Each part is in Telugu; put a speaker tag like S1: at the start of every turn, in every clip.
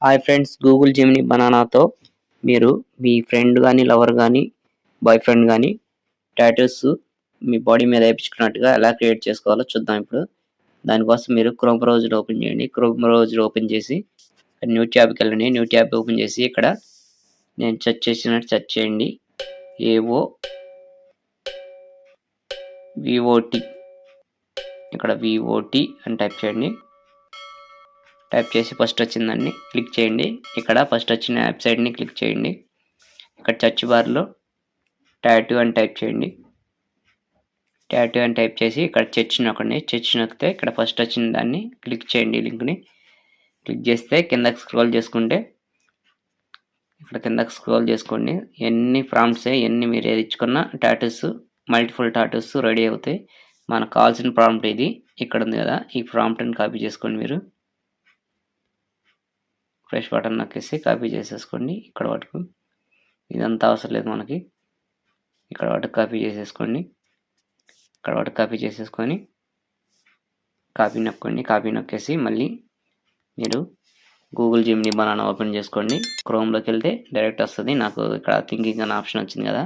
S1: హాయ్ ఫ్రెండ్స్, గూగుల్ జెమినీ బనానాతో మీరు మీ ఫ్రెండ్ గాని, లవర్ గాని, బాయ్ ఫ్రెండ్ గాని టాటూస్ మీ బాడీ మీద ఏపించుకున్నట్టుగా ఎలా క్రియేట్ చేసుకోవాలో చూద్దాం ఇప్పుడు. దానికోసం మీరు క్రోమ్ బ్రౌజర్ ఓపెన్ చేయండి. క్రోమ్ బ్రౌజర్ ఓపెన్ చేసి న్యూ ట్యాబ్‌కెళ్ళండి. న్యూ ట్యాబ్ ఓపెన్ చేసి ఇక్కడ నేను సెర్చ్ చేసినట్టు సెర్చ్ చేయండి. VOT ఇక్కడ VOT అని టైప్ చేయండి. టైప్ చేసి ఫస్ట్ వచ్చిందాన్ని క్లిక్ చేయండి. ఇక్కడ ఫస్ట్ వచ్చిన వెబ్‌సైట్‌ని క్లిక్ చేయండి. ఇక్కడ సెర్చ్ బార్‌లో టాటూ అని టైప్ చేయండి. టాటూ అని టైప్ చేసి ఇక్కడ సెర్చ్ నొక్కండి. సెర్చ్ నొక్కితే ఇక్కడ ఫస్ట్ వచ్చిన దాన్ని క్లిక్ చేయండి. లింక్‌ని క్లిక్ చేస్తే కిందకి స్క్రోల్ చేసుకుంటే ఇక్కడ కిందకి స్క్రోల్ చేసుకోండి. ఎన్ని ప్రాంప్ట్స్ ఎన్ని మీరు ఏది ఇచ్చుకున్న టాటూస్ మల్టిపుల్ టాటూస్ రెడీ అవుతాయి. మనకు కావాల్సిన ప్రాంప్ట్ ఇది ఇక్కడ ఉంది కదా, ఈ ప్రాంప్ట్ని కాపీ చేసుకోండి. మీరు ఫ్రెష్ బటన్ నొక్కేసి కాపీ చేసేసుకోండి. ఇక్కడ వరకు ఇదంతా అవసరం లేదు మనకి. ఇక్కడ వరకు కాపీ చేసేసుకోండి. ఇక్కడ వరకు కాపీ చేసేసుకొని కాపీ నొక్కండి. కాపీ నొక్కేసి మళ్ళీ మీరు గూగుల్ జెమినీ బనానా ఓపెన్ చేసుకోండి. క్రోమ్లోకి వెళ్తే డైరెక్ట్ వస్తుంది. నాకు ఇక్కడ థింకింగ్ అనే ఆప్షన్ వచ్చింది కదా,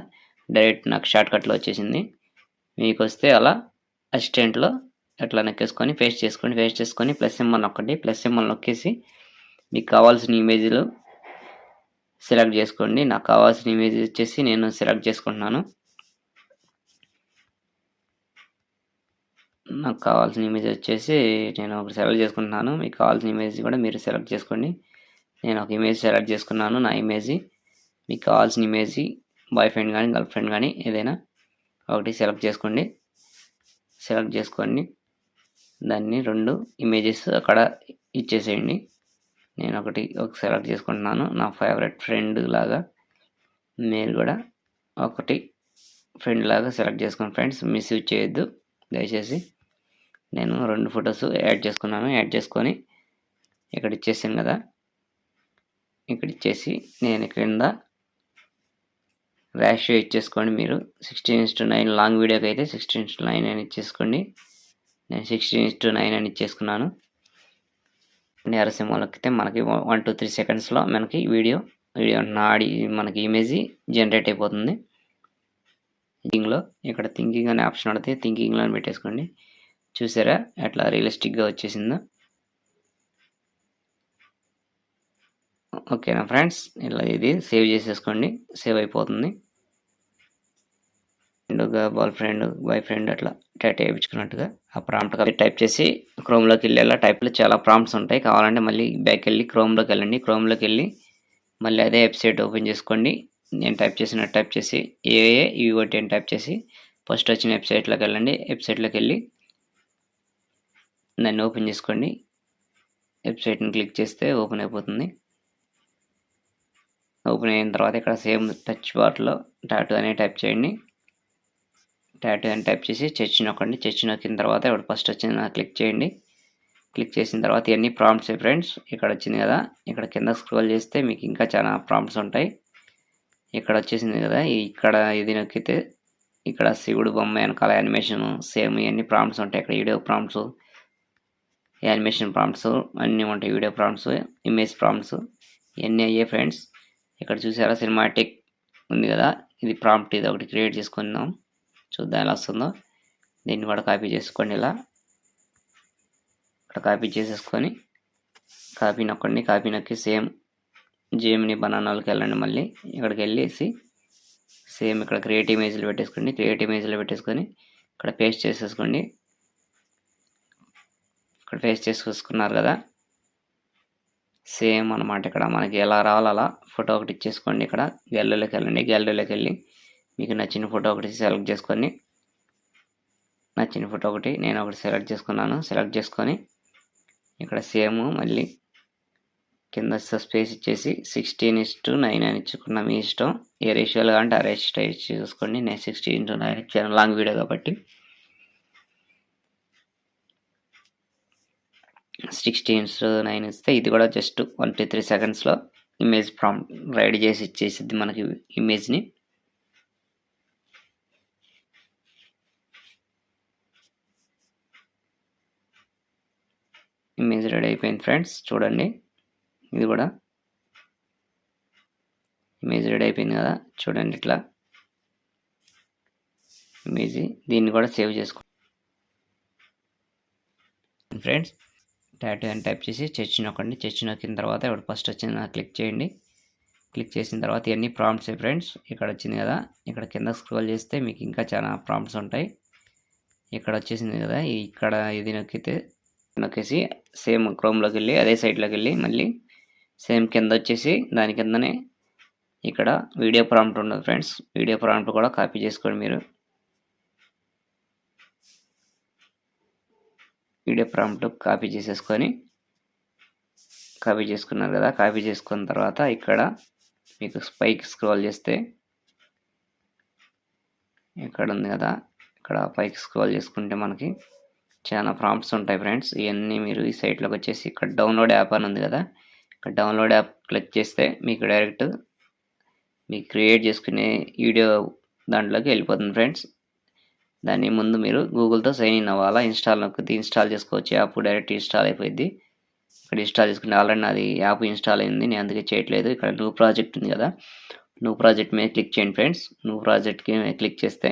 S1: డైరెక్ట్ నాకు షార్ట్కట్లో వచ్చేసింది. మీకు వస్తే అలా అసిస్టెంట్లో ఎట్లా నొక్కేసుకొని పేస్ట్ చేసుకోండి. పేస్ట్ చేసుకొని ప్లస్ సింబల్ నొక్కండి. ప్లస్ సింబల్ నొక్కేసి మీకు కావాల్సిన ఇమేజ్లు సెలెక్ట్ చేసుకోండి. నాకు కావాల్సిన ఇమేజ్ వచ్చేసి నేను సెలెక్ట్ చేసుకుంటున్నాను. నాకు కావాల్సిన ఇమేజ్ వచ్చేసి నేను ఒకటి సెలెక్ట్ చేసుకుంటున్నాను. మీకు కావాల్సిన ఇమేజ్ కూడా మీరు సెలెక్ట్ చేసుకోండి. నేను ఒక ఇమేజ్ సెలెక్ట్ చేసుకున్నాను. నా ఇమేజ్ మీకు కావాల్సిన ఇమేజ్ బాయ్ ఫ్రెండ్ కానీ గర్ల్ ఫ్రెండ్ కానీ ఏదైనా ఒకటి సెలెక్ట్ చేసుకోండి. సెలెక్ట్ చేసుకోండి. దాన్ని 2 ఇమేజెస్ అక్కడ ఇచ్చేసేయండి. నేను ఒక సెలెక్ట్ చేసుకుంటున్నాను. నా ఫేవరెట్ ఫ్రెండ్ లాగా మీరు కూడా ఒకటి ఫ్రెండ్ లాగా సెలెక్ట్ చేసుకోండి. ఫ్రెండ్స్ మిస్యూజ్ చేయొద్దు దయచేసి. నేను 2 ఫొటోస్ యాడ్ చేసుకున్నాను. యాడ్ చేసుకొని ఇక్కడ ఇచ్చేసాను కదా, ఇక్కడ ఇచ్చేసి నేను కింద రేషియో ఇచ్చేసుకోండి. మీరు 16:9 లాంగ్ వీడియోకి అయితే 16:9 అని ఇచ్చేసుకోండి. నేను 16:9 అని ఇచ్చేసుకున్నాను. సింబల్ నొక్కితే మనకి 1 to 3 సెకండ్స్లో మనకి వీడియో మనకి ఇమేజ్ జనరేట్ అయిపోతుంది. థింకింగ్లో ఇక్కడ థింకింగ్ అనే ఆప్షన్ అడితే థింకింగ్లో పెట్టేసుకోండి. చూసారా ఎట్లా రియలిస్టిక్గా వచ్చేసిందో. ఓకేనా ఫ్రెండ్స్, ఇలా ఇది సేవ్ చేసేసుకోండి. సేవ్ అయిపోతుంది. బాయ్ ఫ్రెండ్ అట్లా టాటూ వేయించుకున్నట్టుగా ఆ ప్రాంప్ట్ టైప్ చేసి క్రోమ్లోకి వెళ్ళేలా టైప్లో చాలా ప్రాంప్ట్స్ ఉంటాయి. కావాలంటే మళ్ళీ బ్యాక్ వెళ్ళి క్రోమ్లోకి వెళ్ళండి. క్రోమ్లోకి వెళ్ళి మళ్ళీ అదే వెబ్సైట్ ఓపెన్ చేసుకోండి. నేను టైప్ చేసినట్టు టైప్ చేసి VOT అని టైప్ చేసి ఫస్ట్ వచ్చిన వెబ్సైట్లోకి వెళ్ళండి. వెబ్సైట్లోకి వెళ్ళి దాన్ని ఓపెన్ చేసుకోండి. వెబ్సైట్ని క్లిక్ చేస్తే ఓపెన్ అయిపోతుంది. ఓపెన్ అయిన తర్వాత ఇక్కడ సేమ్ టచ్ బార్లో టాటూ అనే టైప్ చేయండి. టాటూ అని టైప్ చేసి సెర్చ్ నొక్కండి. సెర్చ్ నొక్కిన తర్వాత ఇక్కడ ఫస్ట్ వచ్చింది క్లిక్ చేయండి. క్లిక్ చేసిన తర్వాత ఇవన్నీ ప్రాంప్ట్స్ ఫ్రెండ్స్. ఇక్కడ వచ్చింది కదా, ఇక్కడ కింద స్క్రోల్ చేస్తే మీకు ఇంకా చాలా ప్రాంప్ట్స్ ఉంటాయి. ఇక్కడ వచ్చేసింది కదా, ఇక్కడ ఇది నొక్కితే ఇక్కడ శివుడు బొమ్మ వెనకాల యానిమేషన్ సేమ్ ఇవన్నీ ప్రాంప్ట్స్ ఉంటాయి. ఇక్కడ వీడియో ప్రాంప్ట్స్, యానిమేషన్ ప్రాంప్ట్స్ అన్నీ ఉంటాయి. వీడియో ప్రాంప్ట్స్, ఇమేజ్ ప్రాంప్ట్స్ ఇవన్నీ అయ్యే ఫ్రెండ్స్. ఇక్కడ చూసారా సినిమాటిక్ ఉంది కదా, ఇది ప్రాంప్ట్. ఇది ఒకటి క్రియేట్ చేసుకుందాం, చూద్దాం ఎలా వస్తుందో. దీన్ని కూడా కాపీ చేసుకోండి. ఇలా ఇక్కడ కాపీ చేసేసుకొని కాపీ నొక్కండి. కాపీ నొక్కి సేమ్ జెమినీ బనానాలోకి వెళ్ళండి. మళ్ళీ ఇక్కడికి వెళ్ళేసి సేమ్ ఇక్కడ క్రియేట్ ఇమేజ్లు పెట్టేసుకోండి. క్రియేట్ ఇమేజ్లో పెట్టేసుకొని ఇక్కడ పేస్ట్ చేసేసుకోండి. ఇక్కడ పేస్ట్ చేసుకున్నారు కదా, సేమ్ అనమాట. ఇక్కడ మనకి ఎలా రావాలో అలా ఫోటో ఒకటి ఇచ్చేసుకోండి. ఇక్కడ గ్యాలరీలోకి వెళ్ళండి. గ్యాలరీలోకి వెళ్ళి మీకు నచ్చిన ఫోటో ఒకటి సెలెక్ట్ చేసుకొని, నచ్చిన ఫోటో ఒకటి నేను ఒకటి సెలెక్ట్ చేసుకున్నాను. సెలెక్ట్ చేసుకొని ఇక్కడ సేమ్ మళ్ళీ కింద స్పేస్ ఇచ్చేసి 16:9 అని ఇచ్చుకున్నా. మీ ఇష్టం ఏ రేషియోలో అంటే ఆ రేషియో చూసుకోండి. నేను 16:9 ఇచ్చాను, లాంగ్ వీడియో కాబట్టి. 16:9 ఇస్తే ఇది కూడా జస్ట్ 1 to 3 సెకండ్స్లో ఇమేజ్ ప్రాంప్ట్ రెడీ చేసి ఇచ్చేసిద్ది మనకి ఇమేజ్ని. ఇమేజ్ రెడీ అయిపోయింది ఫ్రెండ్స్. చూడండి ఇది కూడా ఇమేజ్ రెడీ అయిపోయింది కదా, చూడండి ఇట్లా ఇమేజ్. దీన్ని కూడా సేవ్ చేసుకోండి ఫ్రెండ్స్. టాటూ అని టైప్ చేసి చెచ్ నొక్కండి. చెచ్ నొక్కిన తర్వాత ఇప్పుడు ఫస్ట్ వచ్చింది క్లిక్ చేయండి. క్లిక్ చేసిన తర్వాత ఇవన్నీ ప్రాంప్ట్స్ ఫ్రెండ్స్. ఇక్కడ వచ్చింది కదా, ఇక్కడ కింద స్క్రోల్ చేస్తే మీకు ఇంకా చాలా ప్రాంప్ట్స్ ఉంటాయి. ఇక్కడ వచ్చేసింది కదా, ఇక్కడ ఇది నొక్కేసి సేమ్ క్రోమ్లోకి వెళ్ళి అదే సైట్లోకి వెళ్ళి మళ్ళీ సేమ్ కింద వచ్చేసి దాని కిందనే ఇక్కడ వీడియో ప్రాంప్ట్ ఉండదు ఫ్రెండ్స్. వీడియో ప్రాంప్ట్ కూడా కాపీ చేసుకోండి మీరు. వీడియో ప్రాంప్ట్ కాపీ చేసుకున్నారు కదా. కాపీ చేసుకున్న తర్వాత ఇక్కడ మీకు పైకి స్క్రోల్ చేస్తే ఇక్కడ ఉంది కదా, ఇక్కడ పైకి స్క్రోల్ చేసుకుంటే మనకి చాలా ప్రాంప్ట్స్ ఉంటాయి ఫ్రెండ్స్. ఇవన్నీ మీరు ఈ సైట్లోకి వచ్చేసి ఇక్కడ డౌన్లోడ్ యాప్ అని ఉంది కదా, ఇక్కడ డౌన్లోడ్ యాప్ క్లిక్ చేస్తే మీకు డైరెక్ట్ మీకు క్రియేట్ చేసుకునే వీడియో దాంట్లోకి వెళ్ళిపోతుంది ఫ్రెండ్స్. దాన్ని ముందు మీరు గూగుల్తో సైన్ ఇన్ అవ్వాలా. ఇన్స్టాల్ చేసుకోవచ్చు. యాప్ డైరెక్ట్ ఇన్స్టాల్ అయిపోయింది. ఇక్కడ ఇన్స్టాల్ చేసుకుంటే ఆల్రెడీ నాది యాప్ ఇన్స్టాల్ అయింది, నేను అందుకే చేయట్లేదు. ఇక్కడ న్యూ ప్రాజెక్ట్ ఉంది కదా, న్యూ ప్రాజెక్ట్ మీద క్లిక్ చేయండి ఫ్రెండ్స్. న్యూ ప్రాజెక్ట్కి క్లిక్ చేస్తే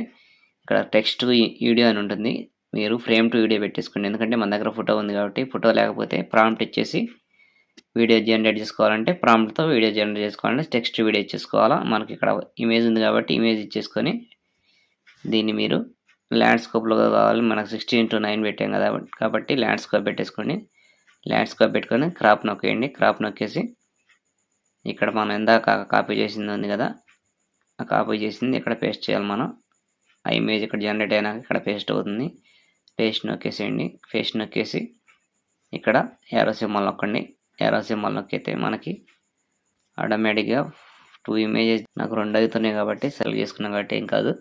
S1: ఇక్కడ టెక్స్ట్ వీడియో అని ఉంటుంది. మీరు ఫ్రేమ్ టు వీడియో పెట్టేసుకోండి. ఎందుకంటే మన దగ్గర ఫోటో ఉంది కాబట్టి, ఫోటో లేకపోతే ప్రాంప్ట్ ఇచ్చేసి వీడియో జనరేట్ చేసుకోవాలంటే ప్రాంప్ట్తో వీడియో జనరేట్ చేసుకోవాలంటే టెక్స్ట్ వీడియో ఇచ్చేసుకోవాలా. మనకి ఇక్కడ ఇమేజ్ ఉంది కాబట్టి ఇమేజ్ ఇచ్చేసుకొని దీన్ని మీరు ల్యాండ్స్కేప్లో కావాలి. మనకు 16:9 పెట్టాం కదా కాబట్టి ల్యాండ్స్కేప్ పెట్టేసుకోండి. ల్యాండ్స్కేప్ పెట్టుకొని క్రాప్ నొక్కేయండి. క్రాప్ నొక్కేసి ఇక్కడ మనం ఇందాక కాపీ చేసింది ఉంది కదా, ఆ కాపీ చేసింది ఇక్కడ పేస్ట్ చేయాలి మనం. ఆ ఇమేజ్ ఇక్కడ జనరేట్ అయినాక ఇక్కడ పేస్ట్ అవుతుంది. పేస్ట్ నొక్కేసేయండి. పేస్ట్ నొక్కేసి ఇక్కడ యారో సింబల్ నొక్కండి. యారో సింబల్ నొక్కితే మనకి ఆటోమేటిక్గా 2 ఇమేజెస్ నాకు 2 అవుతున్నాయి కాబట్టి సెలెక్ట్ చేసుకున్నాం కాబట్టి ఏం కాదు.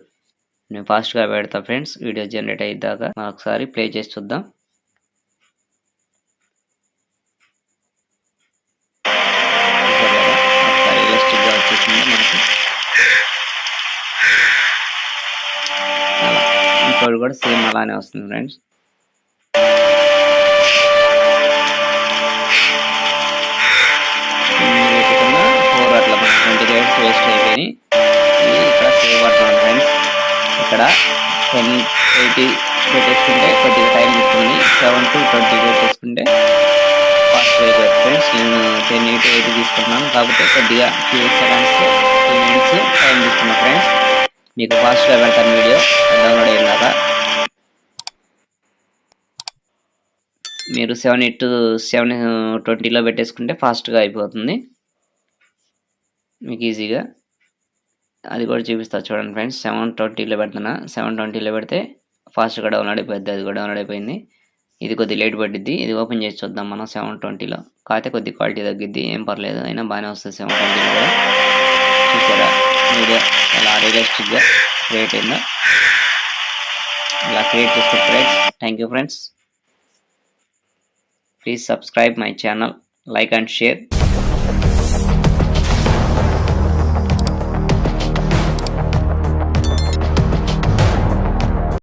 S1: నేను ఫాస్ట్గా పెడతా ఫ్రెండ్స్. వీడియో జనరేట్ అయ్యేదాకా మనం ఒకసారి ప్లే చేసి చూద్దాం. రియలిస్టిక్గా వచ్చేసింది మనకి. అలా ఇంకోటి కూడా సేమ్ అలానే వస్తుంది ఫ్రెండ్స్. వీటికన్నా 4 అట్లా 20 గైడ్స్ వేస్ట్ అయిపోయి ఇక్కడ సేవ్ పడుతున్నాం ఫ్రెండ్స్. ఇక్కడ 1080 పెట్టేసుకుంటే కొద్దిగా టైం తీసుకుని 7 to 20 పెట్టేసుకుంటే ఫాస్ట్ అయిపోతుంది ఫ్రెండ్స్. నేను 1080 తీసుకున్నాను కాబట్టి కొద్దిగా few seconds 2 minutes టైం తీసుకున్నాను ఫ్రెండ్స్. మీకు ఫాస్ట్గా పెడతాను వీడియో డౌన్లోడ్ అయినాక. మీరు 720లో పెట్టేసుకుంటే ఫాస్ట్గా అయిపోతుంది మీకు ఈజీగా. అది కూడా చూపిస్తా చూడండి ఫ్రెండ్స్. 720లో పెడుతున్నా. 720లో పెడితే ఫాస్ట్గా డౌన్లోడ్ అయిపోద్ది. అది కూడా డౌన్లోడ్ అయిపోయింది. ఇది కొద్దిగా లేట్ పడుద్ది. ఇది ఓపెన్ చేసి చూద్దాం మనం 720లో. కాకపోతే కొద్ది క్వాలిటీ తగ్గిద్ది, ఏం పర్లేదు, అయినా బాగానే వస్తుంది 720లో కూడా. చూసారా వీడియో ఎలా రియలిస్టిక్గా క్రియేట్ అయిందో. ఇలా క్రియేట్ చేస్తారు friends. Thank you friends. Please subscribe my channel, like and share.